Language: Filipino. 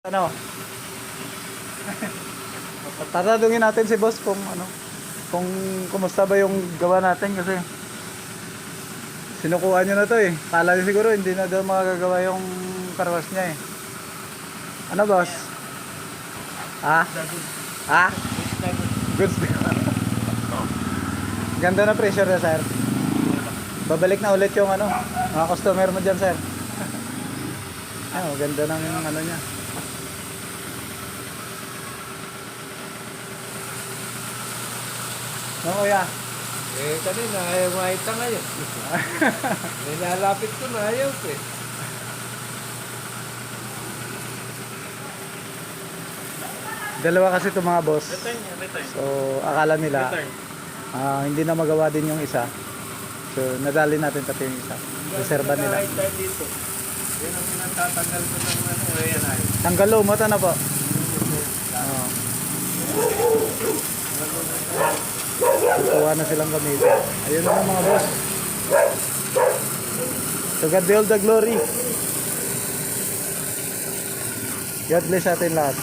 Ano? Tatanungin natin si boss kung ano, kung kumusta ba yung gawa natin kasi sinukuha niya na to eh. Kala niya siguro hindi na daw magagawa yung karwas niya eh. Ano boss? Ha? Ha? Goods. Ganda na pressure na sir. Babalik na ulit yung ano, mga customer mo dyan sir. Ano, ganda ng ano niya. No, kuya. Kanina ayaw makita ngayon. Nilalapit ko na ayaw ko eh. Dalawa kasi itong mga boss. So, akala nila hindi na magawa din yung isa. So, nadali natin pati yung isa. Reserva nila. Dito. Yan ang pinagtatanggal ko ng ano. Ayan ay. Tanggal lumot, ano po? Oo. Kukuha na silang gamitin. Ayun na mga boss. To God be all the glory. God bless atin lahat.